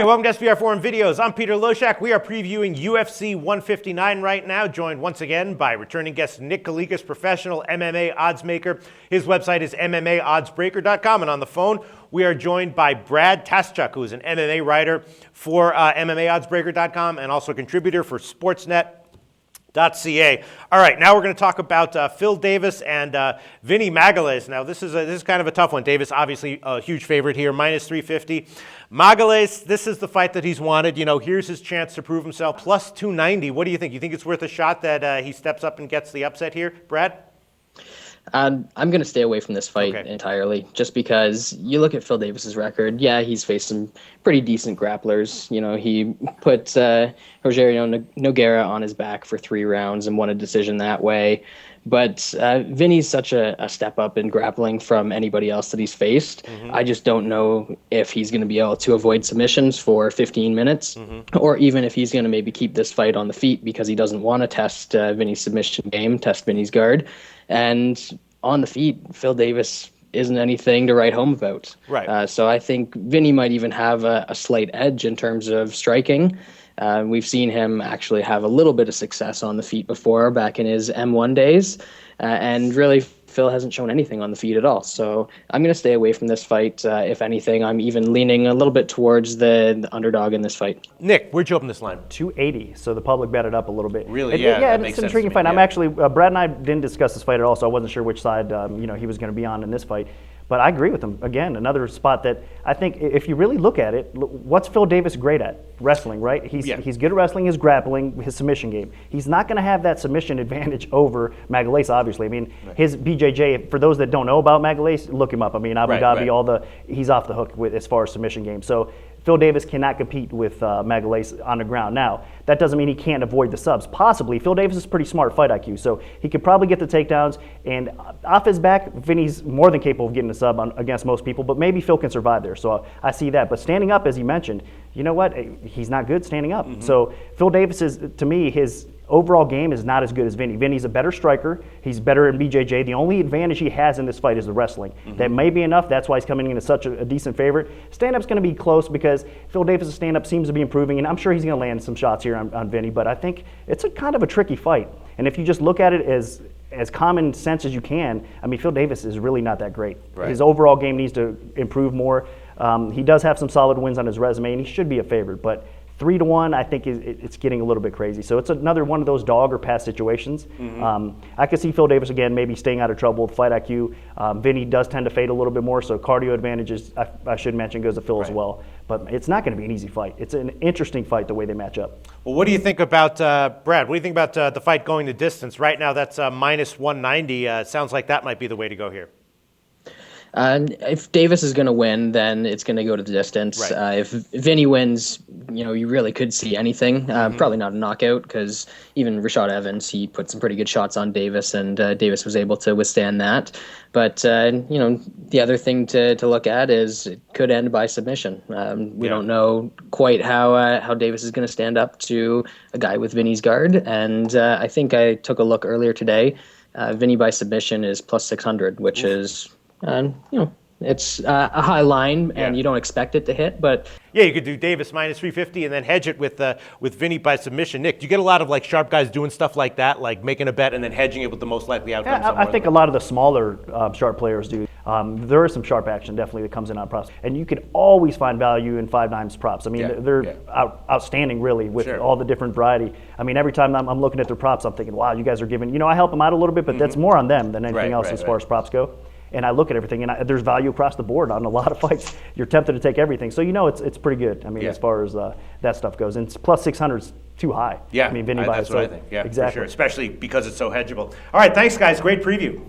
Hey, welcome to SBRForum Videos. I'm Peter Loshak. We are previewing UFC 159 right now, joined once again by returning guest Nick Kalikas, professional MMA oddsmaker. His website is MMAoddsbreaker.com, and on the phone we are joined by Brad Taschuk, who is an MMA writer for MMAoddsbreaker.com and also a contributor for Sportsnet.ca. All right, now we're going to talk about Phil Davis and Vinny Magalhaes. Now, this is kind of a tough one. Davis, obviously, a huge favorite here, minus 350. Magalhaes, this is the fight that he's wanted. You know, here's his chance to prove himself. Plus 290. What do you think? You think it's worth a shot that he steps up and gets the upset here, Brad? I'm going to stay away from this fight entirely, just because you look at Phil Davis's record. Yeah, he's faced some pretty decent grapplers. You know, he put Rogerio Nogueira on his back for 3 rounds and won a decision that way. But Vinny's such a step up in grappling from anybody else that he's faced. I just don't know if he's going to be able to avoid submissions for 15 minutes, or even if he's going to maybe keep this fight on the feet because he doesn't want to test Vinny's submission game, test Vinny's guard. And on the feet, Phil Davis isn't anything to write home about. Right. So I think Vinny might even have a slight edge in terms of striking. We've seen him actually have a little bit of success on the feet before, back in his M1 days, and really Phil hasn't shown anything on the feet at all. So I'm going to stay away from this fight. If anything, I'm even leaning a little bit towards the underdog in this fight. Nick, where'd you open this line? 280, so the public bet it up a little bit. Really? Yeah, it's an intriguing fight. I'm actually, Brad and I didn't discuss this fight at all, so I wasn't sure which side he was going to be on in this fight. But I agree with him. Again, another spot that I think if you really look at it, what's Phil Davis great at? Wrestling, right? He's good at wrestling, his grappling, his submission game. He's not going to have that submission advantage over Magalhaes, obviously. I mean, his BJJ, for those that don't know about Magalhaes, look him up. I mean, Abu Dhabi, he's off the hook as far as submission game. So Phil Davis cannot compete with Magalhaes on the ground. Now, that doesn't mean he can't avoid the subs. Possibly. Phil Davis is pretty smart fight IQ, so he could probably get the takedowns. And off his back, Vinny's more than capable of getting a sub against most people, but maybe Phil can survive there. So I see that. But standing up, as he mentioned, you know what? He's not good standing up. So Phil Davis is, to me, his overall game is not as good as Vinny. Vinny's a better striker. He's better in BJJ. The only advantage he has in this fight is the wrestling. That may be enough. That's why he's coming in as such a decent favorite. Stand-up's going to be close because Phil Davis' stand-up seems to be improving, and I'm sure he's going to land some shots here on Vinny, but I think it's a kind of a tricky fight. And if you just look at it as common sense as you can, I mean, Phil Davis is really not that great. Right. His overall game needs to improve more. He does have some solid wins on his resume, and he should be a favorite, but 3-1, I think it's getting a little bit crazy. So it's another one of those dog or pass situations. I could see Phil Davis again maybe staying out of trouble with fight IQ. Vinny does tend to fade a little bit more, so cardio advantages, I should mention, goes to Phil as well. But it's not going to be an easy fight. It's an interesting fight the way they match up. Well, what do you think about, Brad, what do you think about the fight going the distance? Right now that's minus 190. Sounds like that might be the way to go here. If Davis is going to win, then it's going to go to the distance. If Vinny wins, you really could see anything. Probably not a knockout, because even Rashad Evans, he put some pretty good shots on Davis, and Davis was able to withstand that. But, the other thing to look at is it could end by submission. We don't know quite how Davis is going to stand up to a guy with Vinny's guard. And I think I took a look earlier today. Vinny by submission is plus 600, which is... it's a high line, and you don't expect it to hit, but... Yeah, you could do Davis minus 350 and then hedge it with Vinny by submission. Nick, do you get a lot of sharp guys doing stuff like that, like making a bet and then hedging it with the most likely outcome? Yeah, I think a lot of the smaller sharp players do. There is some sharp action definitely that comes in on props, and you can always find value in 5-9 props. I mean, they're outstanding really with all the different variety. I mean, every time I'm looking at their props, I'm thinking, wow, you guys are giving, I help them out a little bit, but that's more on them than anything else as far as props go. And I look at everything, and there's value across the board on a lot of fights. You're tempted to take everything. So it's pretty good. I mean, as far as that stuff goes. And plus 600 is too high. Yeah, I mean, Vinny that's what I think. Yeah, exactly. for sure. Especially because it's so hedgeable. All right, thanks, guys. Great preview.